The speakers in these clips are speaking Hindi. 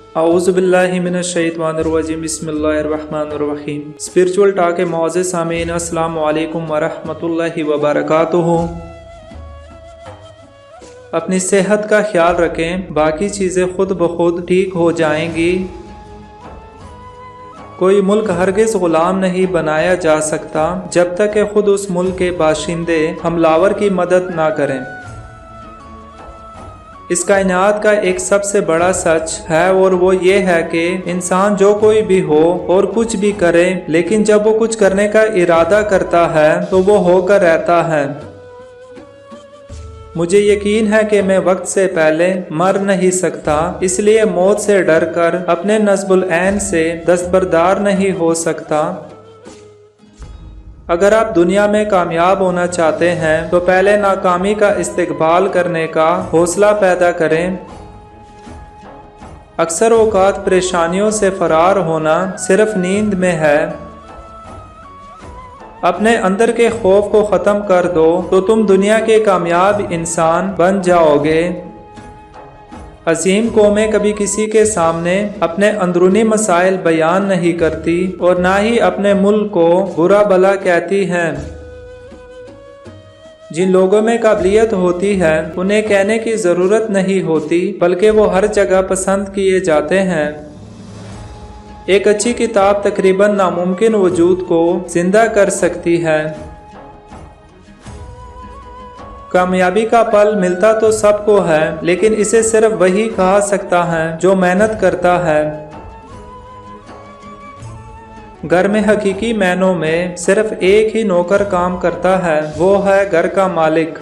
औज़ुबिल्लाहि मिनश्शैतानिर्रजीम बिस्मिल्लाहिर्रहमानिर्रहीम। स्पिरिचुअल टॉक के मौज़े सामीन, अस्सलामु अलैकुम वरहमतुल्लाहि वबरकातुहू। अपनी सेहत का ख्याल रखें, बाकी चीज़ें खुद ब खुद ठीक हो जाएंगी। कोई मुल्क हरगिज़ ग़ुलाम नहीं बनाया जा सकता जब तक कि खुद उस मुल्क के बाशिंदे हमलावर की मदद ना करें। इस कायनात का एक सबसे बड़ा सच है और वो ये है कि इंसान जो कोई भी हो और कुछ भी करे, लेकिन जब वो कुछ करने का इरादा करता है तो वो होकर रहता है। मुझे यकीन है कि मैं वक्त से पहले मर नहीं सकता, इसलिए मौत से डरकर अपने नस्बुल ऐन से दस्तबरदार नहीं हो सकता। अगर आप दुनिया में कामयाब होना चाहते हैं तो पहले नाकामी का इस्तेक़बाल करने का हौसला पैदा करें। अक्सर औक़ात परेशानियों से फरार होना सिर्फ नींद में है। अपने अंदर के खौफ को ख़त्म कर दो तो तुम दुनिया के कामयाब इंसान बन जाओगे। अजीम कौमें कभी किसी के सामने अपने अंदरूनी मसाइल बयान नहीं करती और ना ही अपने मुल्क को बुरा भला कहती हैं। जिन लोगों में काबिलियत होती है उन्हें कहने की ज़रूरत नहीं होती, बल्कि वो हर जगह पसंद किए जाते हैं। एक अच्छी किताब तकरीबन नामुमकिन वजूद को जिंदा कर सकती है। कामयाबी का पल मिलता तो सबको है, लेकिन इसे सिर्फ वही कहा सकता है जो मेहनत करता है। घर में हकीकी मायनों में सिर्फ एक ही नौकर काम करता है, वो है घर का मालिक।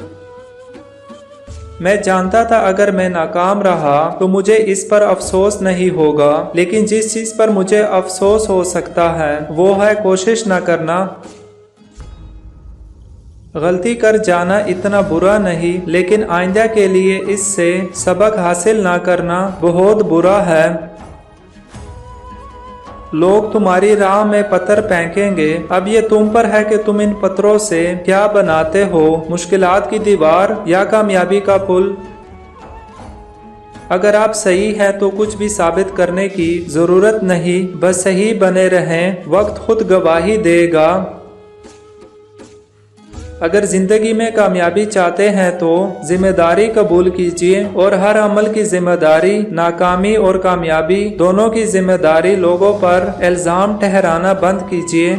मैं जानता था अगर मैं नाकाम रहा तो मुझे इस पर अफसोस नहीं होगा, लेकिन जिस चीज़ पर मुझे अफसोस हो सकता है वो है कोशिश न करना। गलती कर जाना इतना बुरा नहीं, लेकिन आइंदा के लिए इससे सबक हासिल ना करना बहुत बुरा है। लोग तुम्हारी राह में पत्थर फेंकेंगे, अब ये तुम पर है कि तुम इन पत्थरों से क्या बनाते हो, मुश्किलात की दीवार या कामयाबी का पुल। अगर आप सही हैं तो कुछ भी साबित करने की ज़रूरत नहीं, बस सही बने रहें, वक्त खुद गवाही देगा। अगर ज़िंदगी में कामयाबी चाहते हैं तो जिम्मेदारी कबूल कीजिए और हर अमल की जिम्मेदारी, नाकामी और कामयाबी दोनों की जिम्मेदारी लोगों पर इल्ज़ाम ठहराना बंद कीजिए।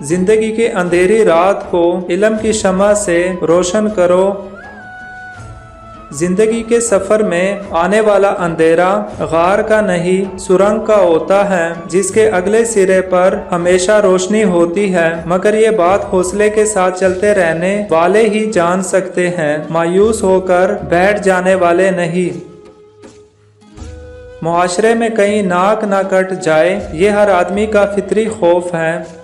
ज़िंदगी की अंधेरी रात को इल्म की शमा से रोशन करो। जिंदगी के सफ़र में आने वाला अंधेरा गार का नहीं सुरंग का होता है, जिसके अगले सिरे पर हमेशा रोशनी होती है, मगर ये बात हौसले के साथ चलते रहने वाले ही जान सकते हैं, मायूस होकर बैठ जाने वाले नहीं। मुआशरे में कहीं नाक ना कट जाए, ये हर आदमी का फितरी खौफ है।